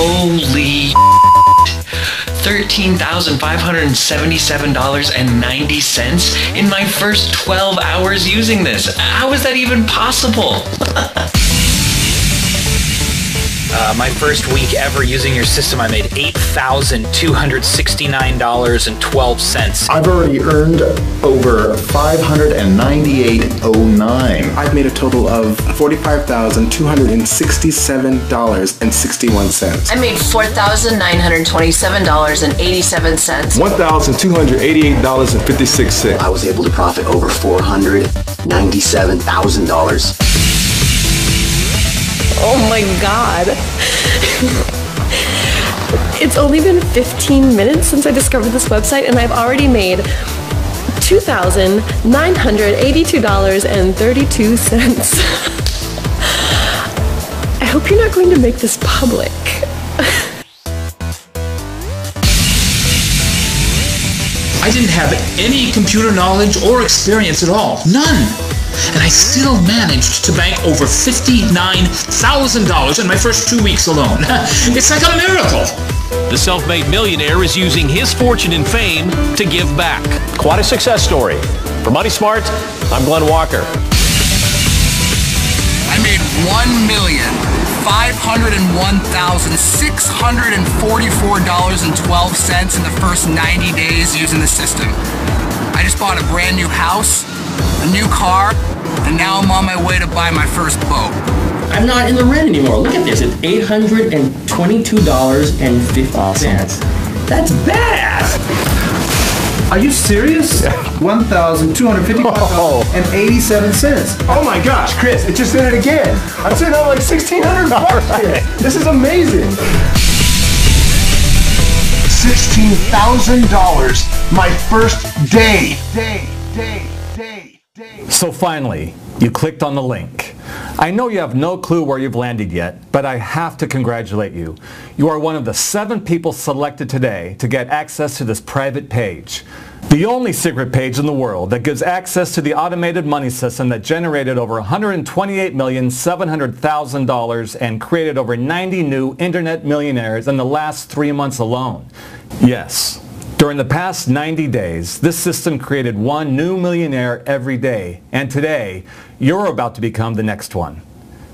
Holy $13,577.90 in my first 12 hours using this. How is that even possible? My first week ever using your system, I made $8,269.12. I've already earned over $598.09. I've made a total of $45,267.61. I made $4,927.87. $1,288.56. I was able to profit over $497,000. Oh my God. It's only been 15 minutes since I discovered this website and I've already made $2,982.32. I hope you're not going to make this public. I didn't have any computer knowledge or experience at all. None. And I still managed to bank over $59,000 in my first 2 weeks alone. It's like a miracle. The self-made millionaire is using his fortune and fame to give back. Quite a success story. For Money Smart, I'm Glenn Walker. I made $1,501,644.12 in the first 90 days using the system. I just bought a brand new house, a new car, and now I'm on my way to buy my first boat. I'm not in the red anymore. Look at this. It's $822.50. Awesome. That's badass. Are you serious? $1,255.87. Oh my gosh, Chris, it just did it again. I'm sitting on like $1,600 here. This is amazing. $16,000 my first day. So finally, you clicked on the link. I know you have no clue where you've landed yet, but I have to congratulate you. You are one of the 7 people selected today to get access to this private page. The only secret page in the world that gives access to the automated money system that generated over $128,700,000 and created over 90 new internet millionaires in the last 3 months alone. Yes. During the past 90 days, this system created 1 new millionaire every day, and today, you're about to become the next one.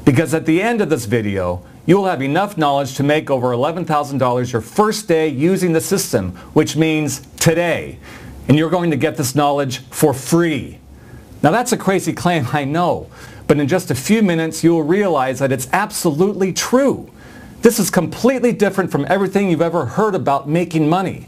Because at the end of this video, you will have enough knowledge to make over $11,000 your first day using the system, which means today. And you're going to get this knowledge for free. Now that's a crazy claim, I know, but in just a few minutes, you will realize that it's absolutely true. This is completely different from everything you've ever heard about making money.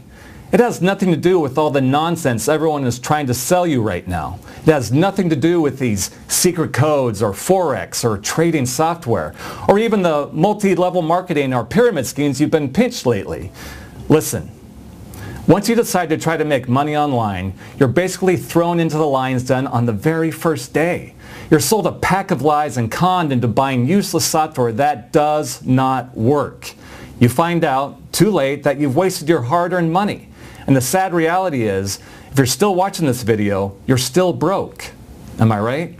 It has nothing to do with all the nonsense everyone is trying to sell you right now. It has nothing to do with these secret codes or Forex or trading software or even the multi-level marketing or pyramid schemes you've been pitched lately. Listen, once you decide to try to make money online, you're basically thrown into the lion's den on the very first day. You're sold a pack of lies and conned into buying useless software that does not work. You find out, too late, that you've wasted your hard-earned money. And the sad reality is, if you're still watching this video, you're still broke. Am I right?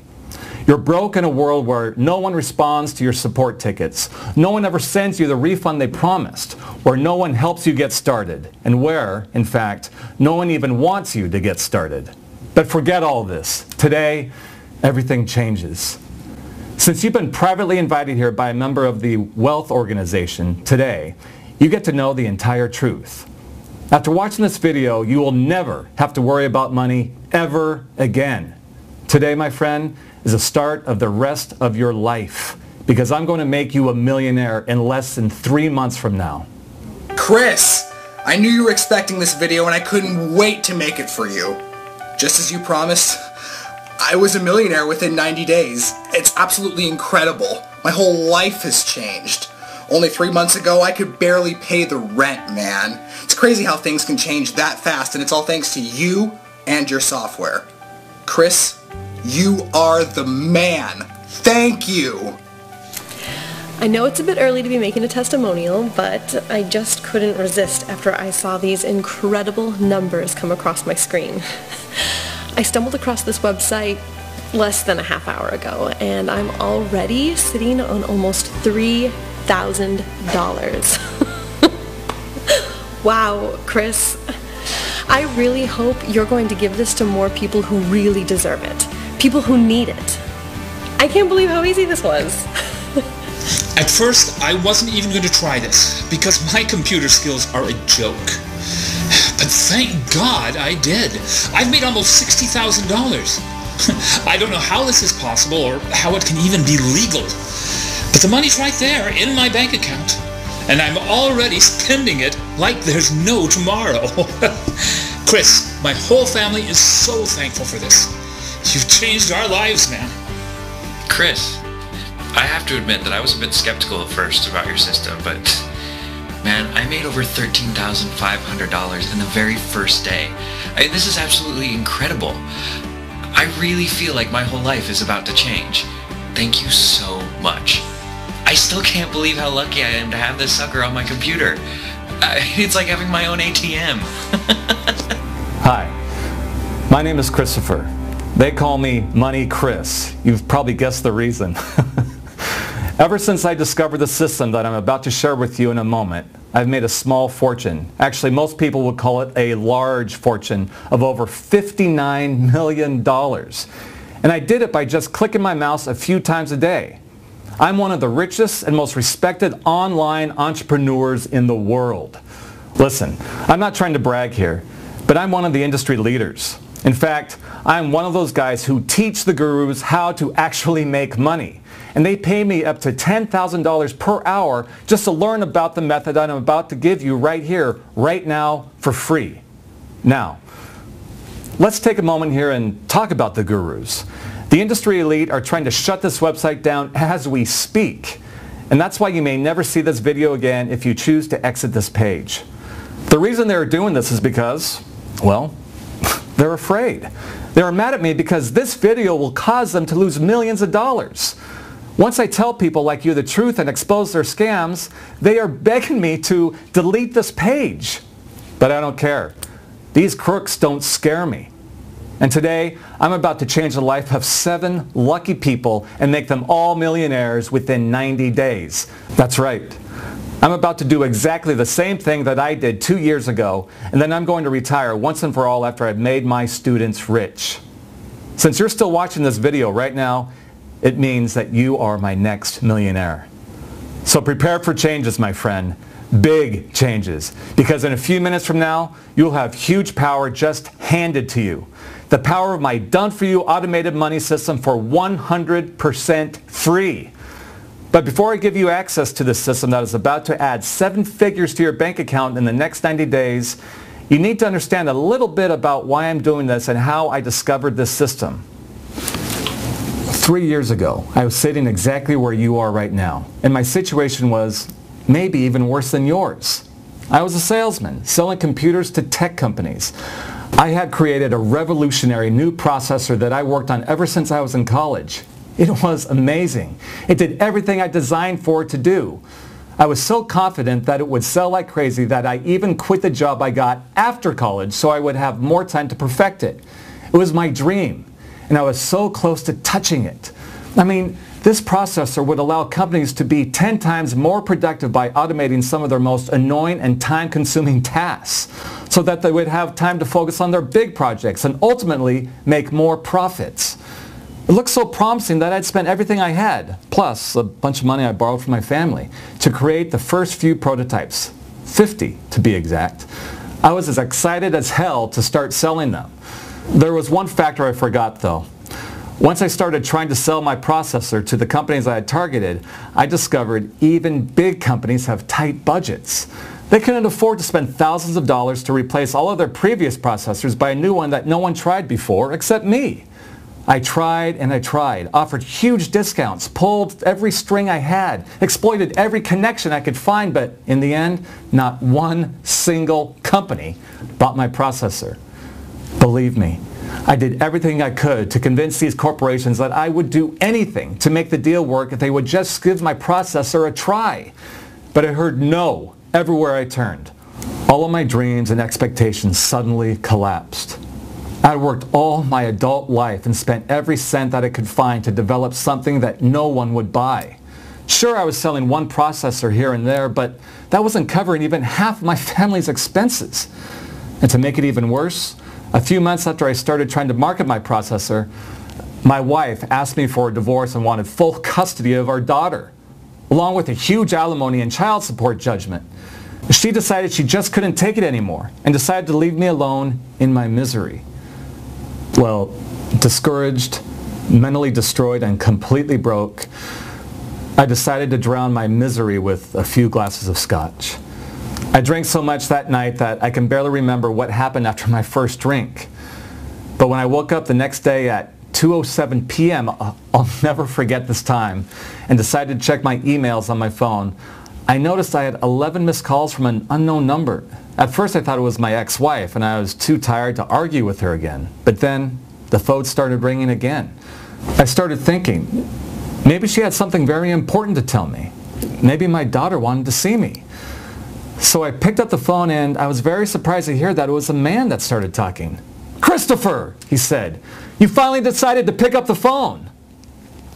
You're broke in a world where no one responds to your support tickets. No one ever sends you the refund they promised. Where no one helps you get started. And where, in fact, no one even wants you to get started. But forget all this. Today, everything changes. Since you've been privately invited here by a member of the Wealth Organization today, you get to know the entire truth. After watching this video, you will never have to worry about money ever again. Today, my friend, is the start of the rest of your life because I'm going to make you a millionaire in less than 3 months from now. Chris, I knew you were expecting this video and I couldn't wait to make it for you. Just as you promised, I was a millionaire within 90 days. It's absolutely incredible. My whole life has changed. Only 3 months ago, I could barely pay the rent, man. It's crazy how things can change that fast, and it's all thanks to you and your software. Chris, you are the man. Thank you. I know it's a bit early to be making a testimonial, but I just couldn't resist after I saw these incredible numbers come across my screen. I stumbled across this website less than a half hour ago, and I'm already sitting on almost $3,000. Wow, Chris. I really hope you're going to give this to more people who really deserve it. People who need it. I can't believe how easy this was. At first, I wasn't even going to try this because my computer skills are a joke. But thank God I did. I've made almost $60,000. I don't know how this is possible or how it can even be legal. But the money's right there in my bank account. And I'm already spending it like there's no tomorrow. Chris, my whole family is so thankful for this. You've changed our lives, man. Chris, I have to admit that I was a bit skeptical at first about your system, but man, I made over $13,500 in the very first day. This is absolutely incredible. I really feel like my whole life is about to change. Thank you so much. I still can't believe how lucky I am to have this sucker on my computer. It's like having my own ATM. Hi, my name is Christopher. They call me Money Chris. You've probably guessed the reason. Ever since I discovered the system that I'm about to share with you in a moment, I've made a small fortune. Actually, most people would call it a large fortune of over $59 million. And I did it by just clicking my mouse a few times a day. I'm one of the richest and most respected online entrepreneurs in the world. Listen, I'm not trying to brag here, but I'm one of the industry leaders. In fact, I'm one of those guys who teach the gurus how to actually make money. And they pay me up to $10,000 per hour just to learn about the method I'm about to give you right here, right now, for free. Now, let's take a moment here and talk about the gurus. The industry elite are trying to shut this website down as we speak. And that's why you may never see this video again if you choose to exit this page. The reason they're doing this is because, well, they're afraid. They're mad at me because this video will cause them to lose millions of dollars. Once I tell people like you the truth and expose their scams, they are begging me to delete this page. But I don't care. These crooks don't scare me. And today, I'm about to change the life of 7 lucky people and make them all millionaires within 90 days. That's right. I'm about to do exactly the same thing that I did 2 years ago, and then I'm going to retire once and for all after I've made my students rich. Since you're still watching this video right now, it means that you are my next millionaire. So prepare for changes, my friend. Big changes. Because in a few minutes from now, you'll have huge power just handed to you. The power of my done-for-you automated money system for 100% free. But before I give you access to this system that is about to add 7 figures to your bank account in the next 90 days, you need to understand a little bit about why I'm doing this and how I discovered this system. 3 years ago, I was sitting exactly where you are right now, and my situation was maybe even worse than yours. I was a salesman, selling computers to tech companies. I had created a revolutionary new processor that I worked on ever since I was in college. It was amazing. It did everything I designed for it to do. I was so confident that it would sell like crazy that I even quit the job I got after college so I would have more time to perfect it. It was my dream, and I was so close to touching it. I mean, this processor would allow companies to be 10 times more productive by automating some of their most annoying and time-consuming tasks so that they would have time to focus on their big projects and ultimately make more profits. It looked so promising that I'd spent everything I had, plus a bunch of money I borrowed from my family, to create the first few prototypes, 50 to be exact. I was as excited as hell to start selling them. There was one factor I forgot though. Once I started trying to sell my processor to the companies I had targeted, I discovered even big companies have tight budgets. They couldn't afford to spend thousands of dollars to replace all of their previous processors by a new one that no one tried before except me. I tried and I tried, offered huge discounts, pulled every string I had, exploited every connection I could find, but in the end, not one single company bought my processor. Believe me, I did everything I could to convince these corporations that I would do anything to make the deal work if they would just give my processor a try. But I heard no everywhere I turned. All of my dreams and expectations suddenly collapsed. I worked all my adult life and spent every cent that I could find to develop something that no one would buy. Sure, I was selling one processor here and there, but that wasn't covering even half of my family's expenses. And to make it even worse, a few months after I started trying to market my processor, my wife asked me for a divorce and wanted full custody of our daughter, along with a huge alimony and child support judgment. She decided she just couldn't take it anymore and decided to leave me alone in my misery. Well, discouraged, mentally destroyed, and completely broke, I decided to drown my misery with a few glasses of scotch. I drank so much that night that I can barely remember what happened after my first drink. But when I woke up the next day at 2:07 p.m., I'll never forget this time, and decided to check my emails on my phone, I noticed I had 11 missed calls from an unknown number. At first I thought it was my ex-wife, and I was too tired to argue with her again. But then the phone started ringing again. I started thinking, maybe she had something very important to tell me. Maybe my daughter wanted to see me. So I picked up the phone, and I was very surprised to hear that it was a man that started talking. "Christopher," he said, "you finally decided to pick up the phone."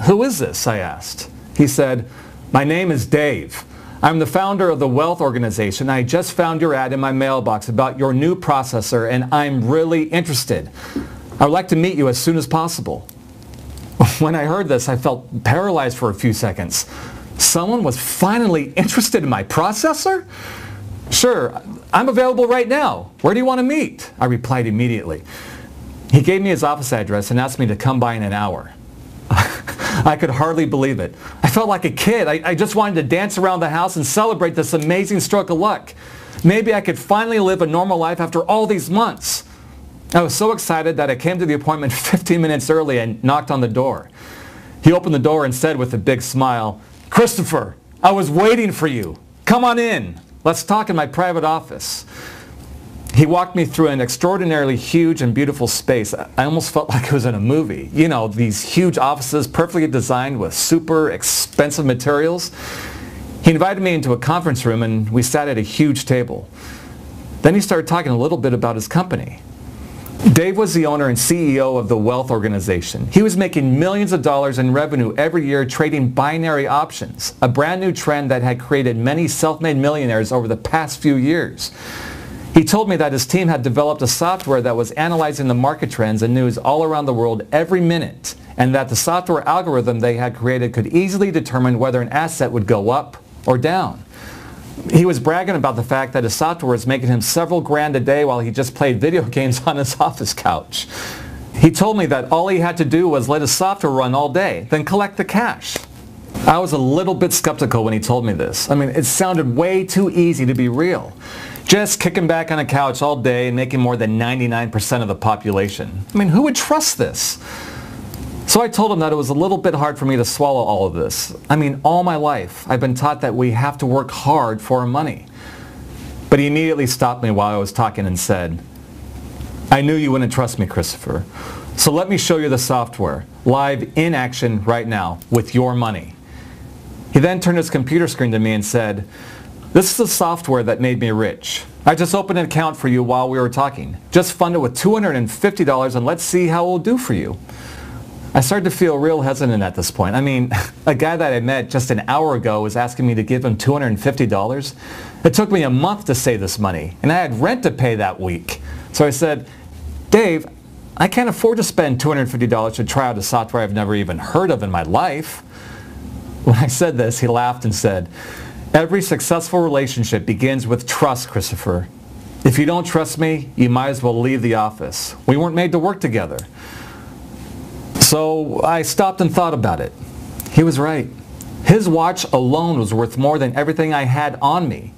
"Who is this?" I asked. He said, "My name is Dave. I'm the founder of the Wealth Organization. I just found your ad in my mailbox about your new processor, and I'm really interested. I would like to meet you as soon as possible." When I heard this, I felt paralyzed for a few seconds. Someone was finally interested in my processor? "Sure, I'm available right now. Where do you want to meet?" I replied immediately. He gave me his office address and asked me to come by in an hour. I could hardly believe it. I felt like a kid. I just wanted to dance around the house and celebrate this amazing stroke of luck. Maybe I could finally live a normal life after all these months. I was so excited that I came to the appointment 15 minutes early and knocked on the door. He opened the door and said with a big smile, "Christopher, I was waiting for you. Come on in. Let's talk in my private office." He walked me through an extraordinarily huge and beautiful space. I almost felt like it was in a movie. You know, these huge offices perfectly designed with super expensive materials. He invited me into a conference room and we sat at a huge table. Then he started talking a little bit about his company. Dave was the owner and CEO of the Wealth Organization. He was making millions of dollars in revenue every year trading binary options, a brand new trend that had created many self-made millionaires over the past few years. He told me that his team had developed a software that was analyzing the market trends and news all around the world every minute, and that the software algorithm they had created could easily determine whether an asset would go up or down. He was bragging about the fact that his software was making him several grand a day while he just played video games on his office couch. He told me that all he had to do was let his software run all day, then collect the cash. I was a little bit skeptical when he told me this. I mean, it sounded way too easy to be real. Just kicking back on a couch all day and making more than 99% of the population. I mean, who would trust this? So I told him that it was a little bit hard for me to swallow all of this. I mean, all my life, I've been taught that we have to work hard for our money. But he immediately stopped me while I was talking and said, "I knew you wouldn't trust me, Christopher. So let me show you the software, live in action right now, with your money." He then turned his computer screen to me and said, "This is the software that made me rich. I just opened an account for you while we were talking. Just fund it with $250 and let's see how it will do for you." I started to feel real hesitant at this point. I mean, a guy that I met just an hour ago was asking me to give him $250. It took me a month to save this money, and I had rent to pay that week. So I said, "Dave, I can't afford to spend $250 to try out a software I've never even heard of in my life." When I said this, he laughed and said, "Every successful relationship begins with trust, Christopher. If you don't trust me, you might as well leave the office. We weren't made to work together." So I stopped and thought about it. He was right. His watch alone was worth more than everything I had on me.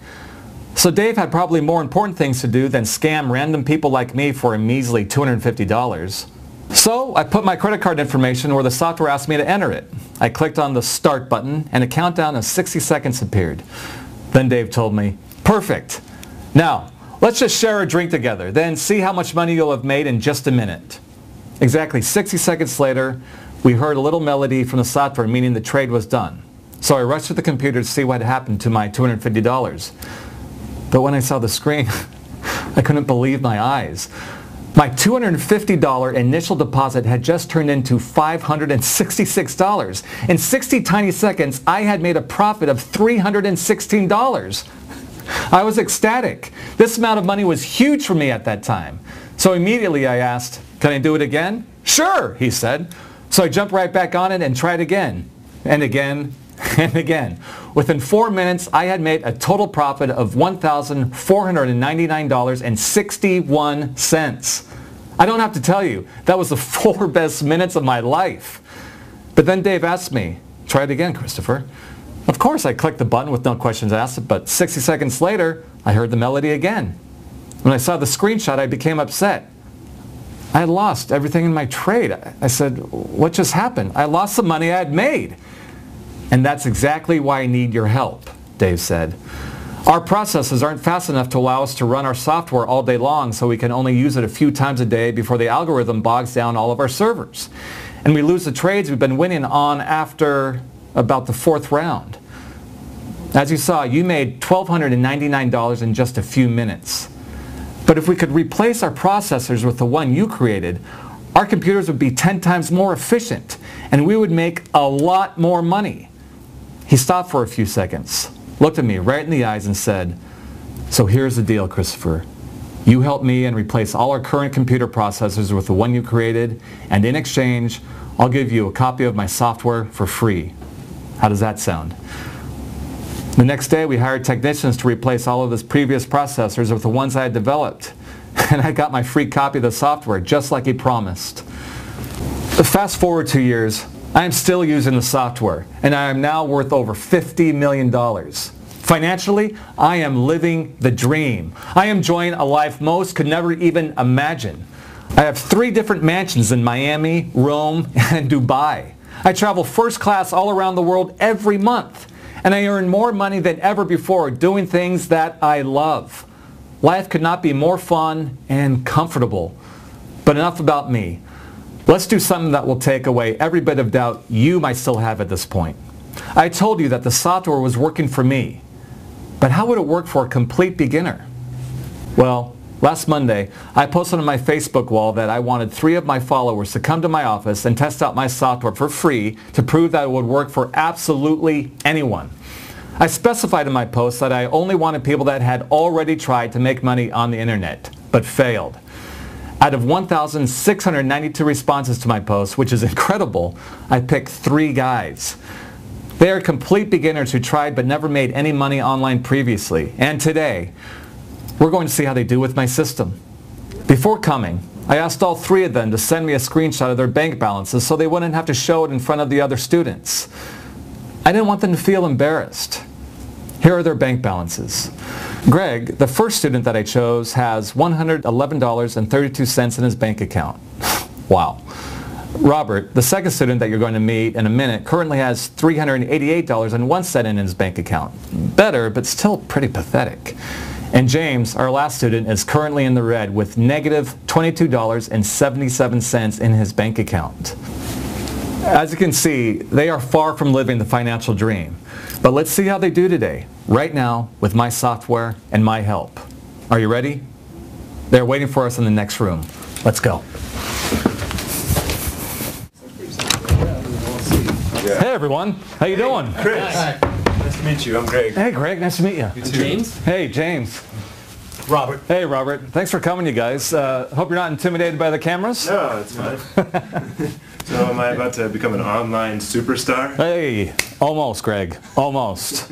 So Dave had probably more important things to do than scam random people like me for a measly $250. So I put my credit card information where the software asked me to enter it. I clicked on the start button and a countdown of 60 seconds appeared. Then Dave told me, "Perfect. Now, let's just share a drink together, then see how much money you'll have made in just a minute." Exactly 60 seconds later, we heard a little melody from the software meaning the trade was done. So I rushed to the computer to see what had happened to my $250. But when I saw the screen, I couldn't believe my eyes. My $250 initial deposit had just turned into $566. In 60 tiny seconds, I had made a profit of $316. I was ecstatic. This amount of money was huge for me at that time. So immediately I asked, "Can I do it again?" "Sure," he said. So I jumped right back on it and tried again, and again, and again. Within 4 minutes, I had made a total profit of $1,499.61. I don't have to tell you, that was the 4 best minutes of my life. But then Dave asked me, "Try it again, Christopher." Of course, I clicked the button with no questions asked, but 60 seconds later, I heard the melody again. When I saw the screenshot, I became upset. I had lost everything in my trade. I said, "What just happened? I lost the money I had made." "And that's exactly why I need your help," Dave said. "Our processes aren't fast enough to allow us to run our software all day long, so we can only use it a few times a day before the algorithm bogs down all of our servers. And we lose the trades we've been winning on after about the 4th round. As you saw, you made $1,299 in just a few minutes. But if we could replace our processors with the one you created, our computers would be 10 times more efficient, and we would make a lot more money." He stopped for a few seconds, looked at me right in the eyes and said, "So here's the deal, Christopher. You help me and replace all our current computer processors with the one you created, and in exchange, I'll give you a copy of my software for free. How does that sound?" The next day, we hired technicians to replace all of his previous processors with the ones I had developed, and I got my free copy of the software just like he promised. Fast forward 2 years, I am still using the software, and I am now worth over $50 million. Financially, I am living the dream. I am enjoying a life most could never even imagine. I have 3 different mansions in Miami, Rome, and Dubai. I travel first class all around the world every month, and I earn more money than ever before doing things that I love. Life could not be more fun and comfortable. But enough about me. Let's do something that will take away every bit of doubt you might still have at this point. I told you that the software was working for me, but how would it work for a complete beginner? Well, last Monday, I posted on my Facebook wall that I wanted 3 of my followers to come to my office and test out my software for free to prove that it would work for absolutely anyone. I specified in my post that I only wanted people that had already tried to make money on the internet, but failed. Out of 1,692 responses to my post, which is incredible, I picked 3 guys. They are complete beginners who tried but never made any money online previously. And today, we're going to see how they do with my system. Before coming, I asked all 3 of them to send me a screenshot of their bank balances so they wouldn't have to show it in front of the other students. I didn't want them to feel embarrassed. Here are their bank balances. Greg, the first student that I chose, has $111.32 in his bank account. Wow. Robert, the second student that you're going to meet in a minute, currently has $388.01 in his bank account. Better, but still pretty pathetic. And James, our last student, is currently in the red with negative $22.77 in his bank account. As you can see, they are far from living the financial dream. But let's see how they do today, right now, with my software and my help. Are you ready? They're waiting for us in the next room. Let's go. Hey everyone, how you doing? Chris. Hi. Nice to meet you. I'm Greg. Hey Greg, nice to meet you. You too. James. Hey James. Robert. Hey Robert. Thanks for coming, you guys. Hope you're not intimidated by the cameras. No, it's fine. So am I about to become an online superstar? Hey, almost, Greg, almost.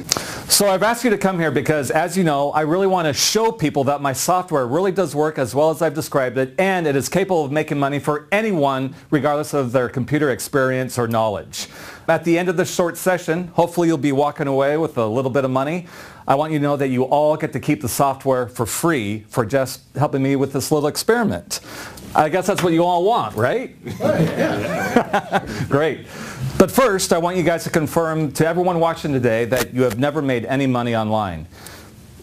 So I've asked you to come here because, as you know, I really want to show people that my software really does work as well as I've described it, and it is capable of making money for anyone, regardless of their computer experience or knowledge. At the end of this short session, hopefully you'll be walking away with a little bit of money. I want you to know that you all get to keep the software for free for just helping me with this little experiment. I guess that's what you all want, right? Yeah. Great. But first, I want you guys to confirm to everyone watching today that you have never made any money online.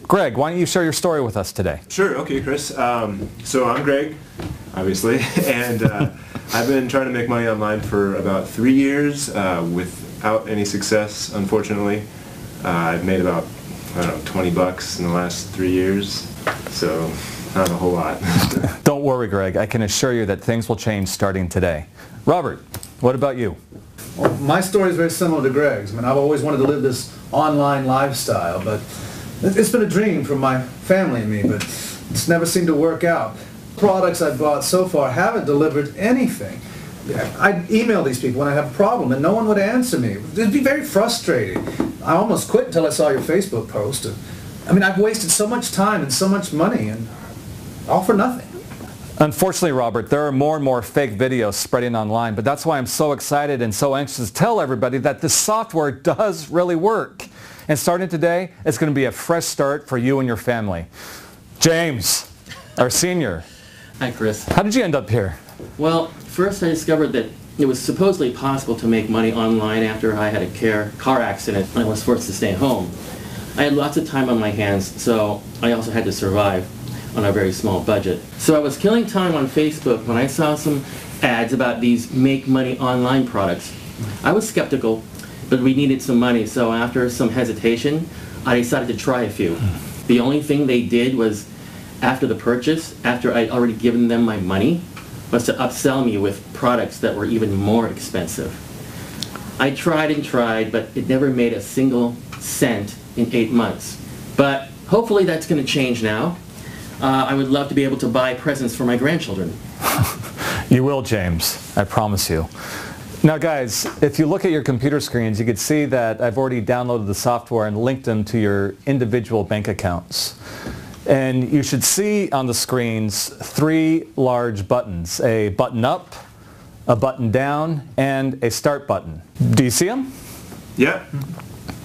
Greg, why don't you share your story with us today? Sure. Okay, Chris. So I'm Greg, obviously, and I've been trying to make money online for about 3 years without any success, unfortunately. I've made about, I don't know, $20 in the last 3 years, so not a whole lot. Don't Don't worry, Greg. I can assure you that things will change starting today. Robert, what about you? Well, my story is very similar to Greg's. I mean, I've always wanted to live this online lifestyle, but it's been a dream from my family and me, but it's never seemed to work out. Products I've bought so far haven't delivered anything. I'd email these people when I have a problem, and no one would answer me. It'd be very frustrating. I almost quit until I saw your Facebook post. I mean, I've wasted so much time and so much money, and all for nothing. Unfortunately, Robert, there are more and more fake videos spreading online, but that's why I'm so excited and so anxious to tell everybody that this software does really work. And starting today, it's going to be a fresh start for you and your family. James, our senior. Hi, Chris. How did you end up here? Well, first I discovered that it was supposedly possible to make money online after I had a car accident and I was forced to stay home. I had lots of time on my hands, so I also had to survive on a very small budget. So I was killing time on Facebook when I saw some ads about these make money online products. I was skeptical, but we needed some money, so after some hesitation, I decided to try a few. The only thing they did was, after the purchase, after I'd already given them my money, was to upsell me with products that were even more expensive. I tried and tried, but it never made a single cent in 8 months. But hopefully that's going to change now. I would love to be able to buy presents for my grandchildren. You will, James. I promise you. Now, guys, if you look at your computer screens, you can see that I've already downloaded the software and linked them to your individual bank accounts. And you should see on the screens 3 large buttons, a button up, a button down, and a start button. Do you see them? Yeah.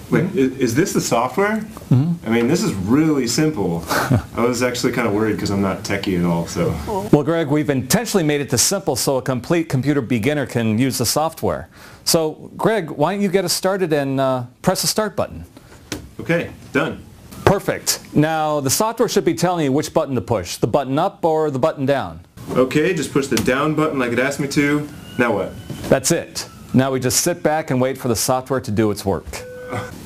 Wait, is this the software? I mean, this is really simple. I was actually kind of worried because I'm not techie at all, so. Well, Greg, we've intentionally made it this simple so a complete computer beginner can use the software. So, Greg, why don't you get us started and press the start button? Okay, done. Perfect. Now, the software should be telling you which button to push, the button up or the button down. Okay, just push the down button like it asked me to. Now what? That's it. Now we just sit back and wait for the software to do its work.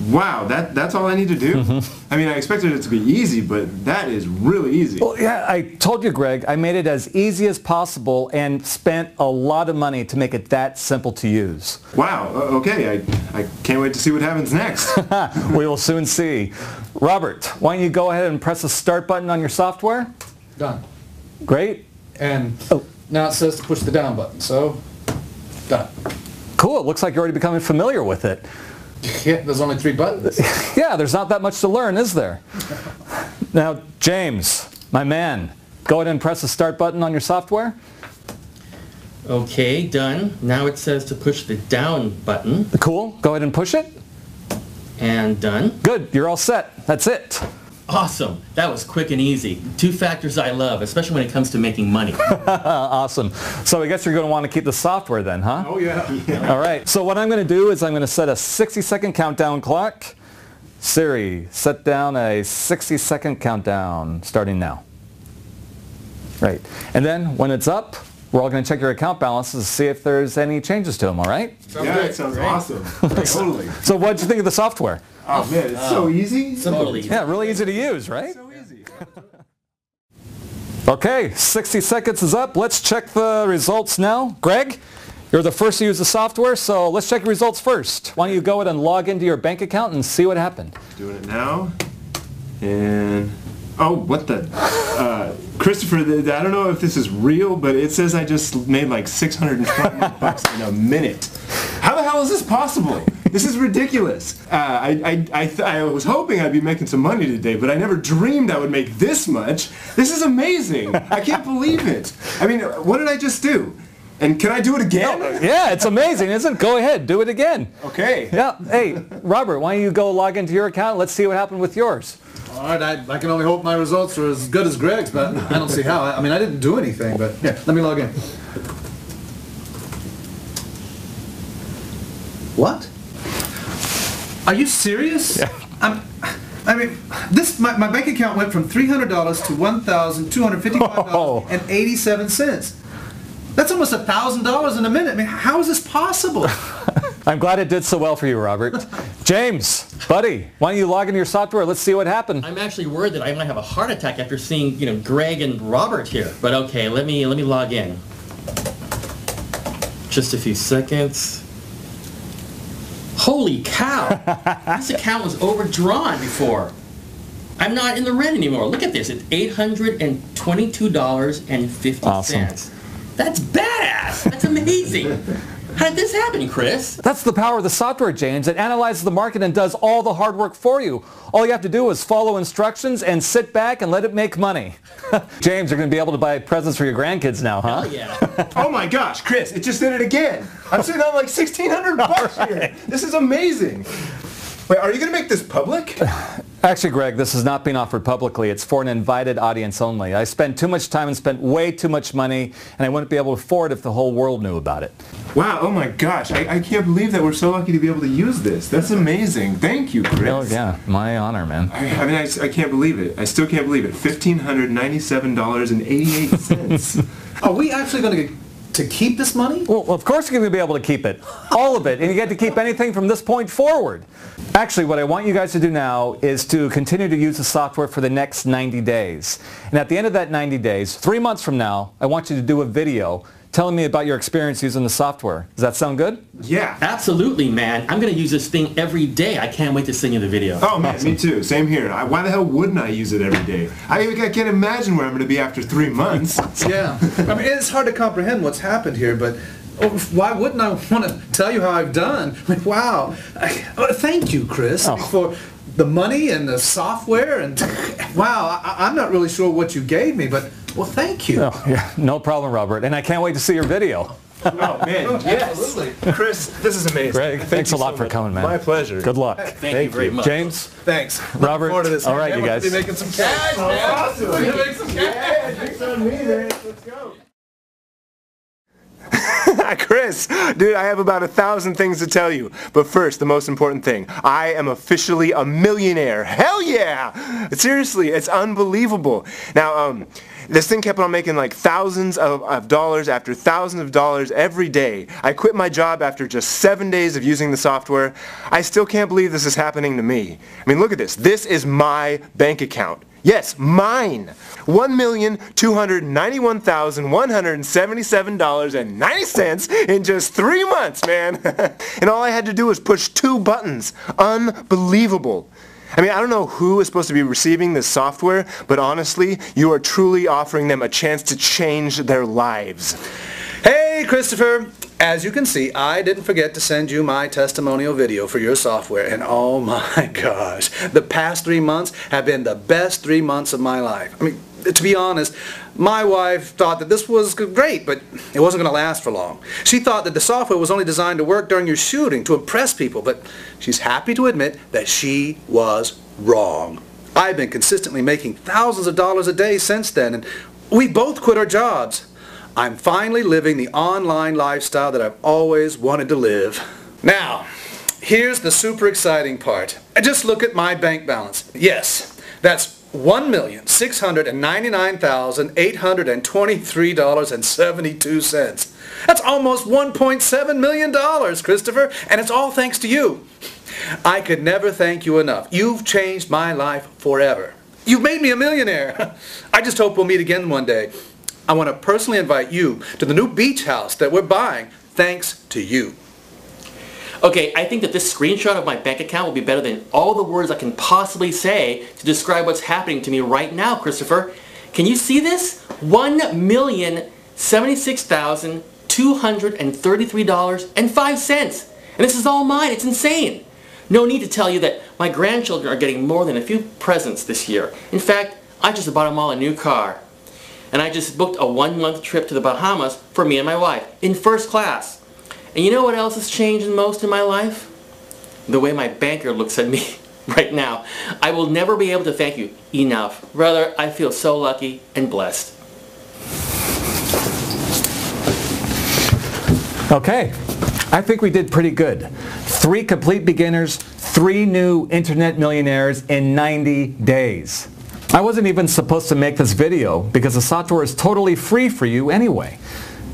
Wow, that's all I need to do? I mean, I expected it to be easy, but that is really easy. Well, yeah, I told you, Greg, I made it as easy as possible and spent a lot of money to make it that simple to use. Wow, okay, I can't wait to see what happens next. We will soon see. Robert, why don't you go ahead and press the start button on your software? Done. Great. And now it says to push the down button, so done. Cool, it looks like you're already becoming familiar with it. Yeah, there's only 3 buttons. Yeah, there's not that much to learn, is there? Now, James, my man, go ahead and press the start button on your software. Okay, done. Now it says to push the down button. Cool, go ahead and push it. And done. Good, you're all set. That's it. Awesome. That was quick and easy. 2 factors I love, especially when it comes to making money. Awesome. So I guess you're going to want to keep the software then, huh? Oh, yeah. All right. So what I'm going to do is I'm going to set a 60-second countdown clock. Siri, set down a 60-second countdown starting now. Right. And then when it's up, we're all going to check your account balances to see if there's any changes to them, all right? Yeah, it sounds awesome. Totally. So what did you think of the software? Oh, man, it's so easy. Simple. Yeah, really easy to use, right? So easy. Okay, 60 seconds is up. Let's check the results now. Greg, you're the first to use the software, so let's check your results first. Why don't you go ahead and log into your bank account and see what happened. Doing it now. And, oh, what the? Christopher, I don't know if this is real, but it says I just made like $620 in a minute. How the hell is this possible? This is ridiculous. I was hoping I'd be making some money today, but I never dreamed I would make this much. This is amazing. I can't believe it. I mean, what did I just do? And can I do it again? Yeah, it's amazing, isn't it? Go ahead, do it again. Okay. Yeah. Hey, Robert, why don't you go log into your account? Let's see what happened with yours. All right, I can only hope my results are as good as Greg's, but I don't see how. I mean, I didn't do anything, but yeah, let me log in. What? Are you serious? Yeah. I mean, my bank account went from $300 to $1,255.87. That's almost $1,000 in a minute. I mean, how is this possible? I'm glad it did so well for you, Robert. James, Buddy, why don't you log into your software? Let's see what happened. I'm actually worried that I might have a heart attack after seeing, Greg and Robert here. But okay, let me log in. Just a few seconds. Holy cow! This account was overdrawn before. I'm not in the red anymore. Look at this. It's $822.50. Awesome. That's badass. That's amazing. How did this happen, Chris? That's the power of the software, James. It analyzes the market and does all the hard work for you. All you have to do is follow instructions and sit back and let it make money. James, you're going to be able to buy presents for your grandkids now, huh? Hell yeah. Oh my gosh, Chris, it just did it again. I'm sitting on like $1,600 here. This is amazing. Wait, are you going to make this public? Actually, Greg, this is not being offered publicly. It's for an invited audience only. I spent too much time and spent way too much money, and I wouldn't be able to afford it if the whole world knew about it. Wow, oh my gosh, I can't believe that we're so lucky to be able to use this. That's amazing. Thank you, Chris. Oh, yeah, my honor, man. I mean, I can't believe it. I still can't believe it. $1,597.88. Are we actually going to keep this money? Well, of course you're going to be able to keep it. All of it. And you get to keep anything from this point forward. Actually, what I want you guys to do now is to continue to use the software for the next 90 days. And at the end of that 90 days, 3 months from now, I want you to do a video telling me about your experience using the software. Does that sound good? Yeah. Absolutely, man. I'm going to use this thing every day. I can't wait to send you the video. Oh, man, me too. Same here. Why the hell wouldn't I use it every day? I can't imagine where I'm going to be after 3 months. Yeah. I mean, it's hard to comprehend what's happened here, but why wouldn't I want to tell you how I've done? I mean, wow. Thank you, Chris, for the money and the software. And wow, I'm not really sure what you gave me, but well, thank you. Oh, yeah, no problem, Robert. And I can't wait to see your video. Oh, man, yes. Absolutely. Chris, this is amazing. Greg, thanks a lot for coming, man. My pleasure. Good luck. Thank you very much. James? Thanks. Robert? Looking forward to this. All right, you guys. We're going to be making some cash, man. Awesome. We're going to make some cash. Yeah, drinks on me, man. Let's go. Chris, dude, I have about 1,000 things to tell you. But first, the most important thing. I am officially a millionaire. Hell yeah! Seriously, it's unbelievable. Now, this thing kept on making like thousands of dollars after thousands of dollars every day. I quit my job after just 7 days of using the software. I still can't believe this is happening to me. I mean, look at this. This is my bank account. Yes, mine. $1,291,177.90 in just 3 months, man. And all I had to do was push 2 buttons. Unbelievable. I mean, I don't know who is supposed to be receiving this software, but honestly, you are truly offering them a chance to change their lives. Hey, Christopher. As you can see, I didn't forget to send you my testimonial video for your software, and oh my gosh, the past 3 months have been the best 3 months of my life. I mean, to be honest, my wife thought that this was great, but it wasn't going to last for long. She thought that the software was only designed to work during your shooting to impress people, but she's happy to admit that she was wrong. I've been consistently making thousands of dollars a day since then, and we both quit our jobs. I'm finally living the online lifestyle that I've always wanted to live. Now, here's the super exciting part. Just look at my bank balance. Yes, that's $1,699,823.72. That's almost $1.7 million, Christopher, and it's all thanks to you. I could never thank you enough. You've changed my life forever. You've made me a millionaire. I just hope we'll meet again one day. I want to personally invite you to the new beach house that we're buying thanks to you. Okay, I think that this screenshot of my bank account will be better than all the words I can possibly say to describe what's happening to me right now, Christopher. Can you see this? $1,076,233.05. And this is all mine. It's insane. No need to tell you that my grandchildren are getting more than a few presents this year. In fact, I just bought them all a new car. And I just booked a 1-month trip to the Bahamas for me and my wife in first class. And you know what else has changed most in my life? The way my banker looks at me right now. I will never be able to thank you enough. Brother, I feel so lucky and blessed. Okay, I think we did pretty good. 3 complete beginners, 3 new internet millionaires in 90 days. I wasn't even supposed to make this video because the software is totally free for you anyway.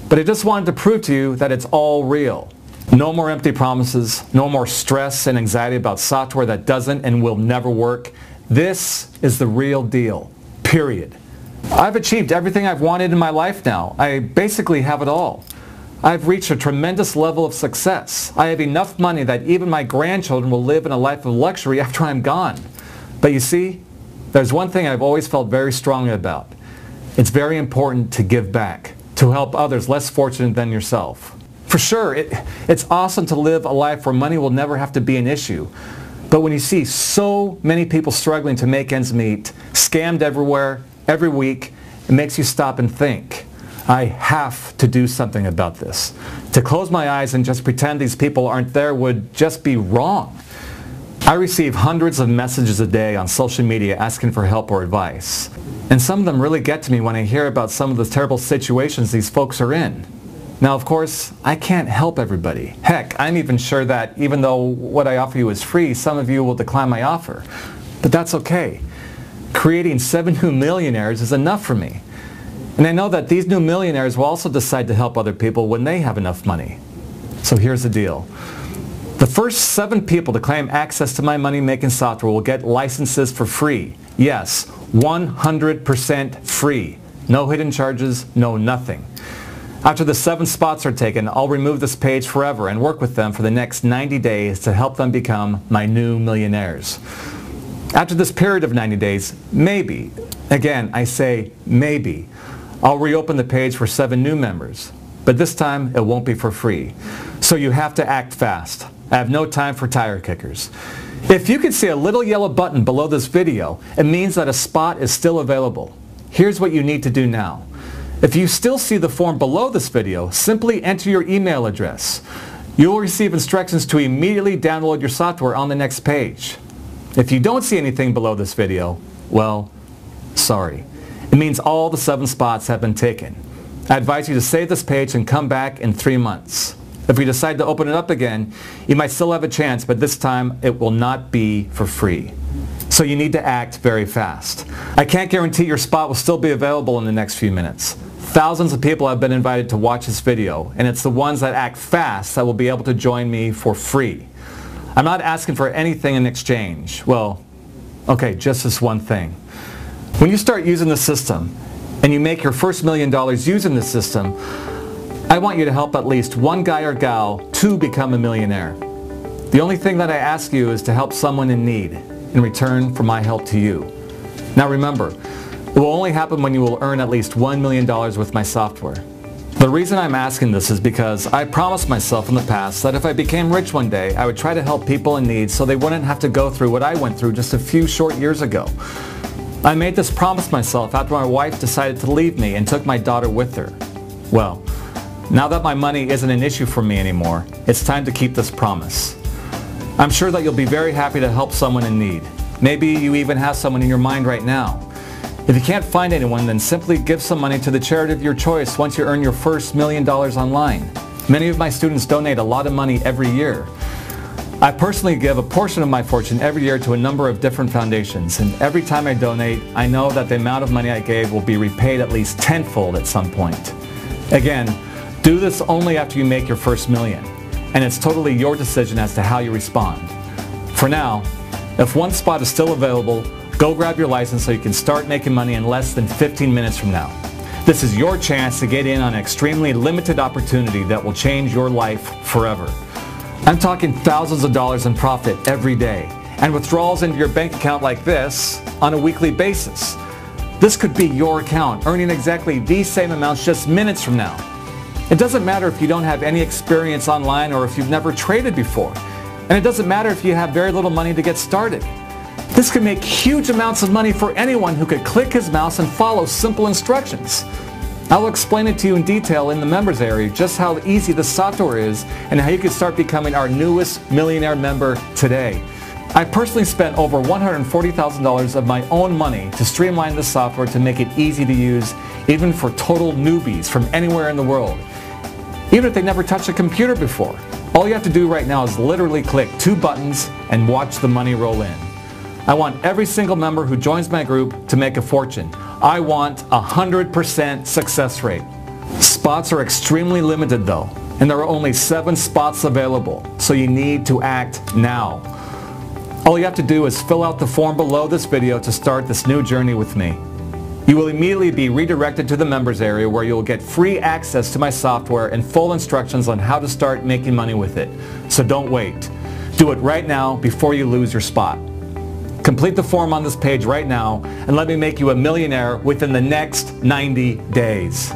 But I just wanted to prove to you that it's all real. No more empty promises, no more stress and anxiety about software that doesn't and will never work. This is the real deal, period. I've achieved everything I've wanted in my life now. I basically have it all. I've reached a tremendous level of success. I have enough money that even my grandchildren will live in a life of luxury after I'm gone. But you see, there's one thing I've always felt very strongly about. It's very important to give back, to help others less fortunate than yourself. For sure, it's awesome to live a life where money will never have to be an issue. But when you see so many people struggling to make ends meet, scammed everywhere, every week, it makes you stop and think. I have to do something about this. To close my eyes and just pretend these people aren't there would just be wrong. I receive hundreds of messages a day on social media asking for help or advice. And some of them really get to me when I hear about some of the terrible situations these folks are in. Now, of course, I can't help everybody. Heck, I'm even sure that even though what I offer you is free, some of you will decline my offer. But that's okay. Creating 7 new millionaires is enough for me. And I know that these new millionaires will also decide to help other people when they have enough money. So here's the deal. The first 7 people to claim access to my money-making software will get licenses for free. Yes, 100% free. No hidden charges, no nothing. After the 7 spots are taken, I'll remove this page forever and work with them for the next 90 days to help them become my new millionaires. After this period of 90 days, maybe, again, I say maybe, I'll reopen the page for 7 new members. But this time, it won't be for free. So you have to act fast. I have no time for tire kickers. If you can see a little yellow button below this video, it means that a spot is still available. Here's what you need to do now. If you still see the form below this video, simply enter your email address. You will receive instructions to immediately download your software on the next page. If you don't see anything below this video, well, sorry. It means all the 7 spots have been taken. I advise you to save this page and come back in 3 months. If you decide to open it up again, you might still have a chance, but this time it will not be for free. So you need to act very fast. I can't guarantee your spot will still be available in the next few minutes. Thousands of people have been invited to watch this video, and it's the ones that act fast that will be able to join me for free. I'm not asking for anything in exchange. Well, okay, just this one thing. When you start using the system, and you make your first $1 million using the system, I want you to help at least one guy or gal to become a millionaire. The only thing that I ask you is to help someone in need in return for my help to you. Now remember, it will only happen when you will earn at least $1 million with my software. The reason I'm asking this is because I promised myself in the past that if I became rich one day, I would try to help people in need so they wouldn't have to go through what I went through just a few short years ago. I made this promise myself after my wife decided to leave me and took my daughter with her. Well, now that my money isn't an issue for me anymore, it's time to keep this promise. I'm sure that you'll be very happy to help someone in need. Maybe you even have someone in your mind right now. If you can't find anyone, then simply give some money to the charity of your choice once you earn your first $1 million online. Many of my students donate a lot of money every year. I personally give a portion of my fortune every year to a number of different foundations, and every time I donate, I know that the amount of money I gave will be repaid at least tenfold at some point. Again, do this only after you make your first $1 million, and it's totally your decision as to how you respond. For now, if one spot is still available, go grab your license so you can start making money in less than 15 minutes from now. This is your chance to get in on an extremely limited opportunity that will change your life forever. I'm talking thousands of dollars in profit every day, and withdrawals into your bank account like this on a weekly basis. This could be your account, earning exactly these same amounts just minutes from now. It doesn't matter if you don't have any experience online or if you've never traded before. And it doesn't matter if you have very little money to get started. This could make huge amounts of money for anyone who could click his mouse and follow simple instructions. I'll explain it to you in detail in the members area just how easy the software is and how you can start becoming our newest millionaire member today. I personally spent over $140,000 of my own money to streamline this software to make it easy to use, even for total newbies from anywhere in the world. Even if they never touched a computer before. All you have to do right now is literally click 2 buttons and watch the money roll in. I want every single member who joins my group to make a fortune. I want 100% success rate. Spots are extremely limited though. and there are only 7 spots available, so you need to act now. All you have to do is fill out the form below this video to start this new journey with me. You will immediately be redirected to the members area where you will get free access to my software and full instructions on how to start making money with it. So don't wait. Do it right now before you lose your spot. Complete the form on this page right now and let me make you a millionaire within the next 90 days.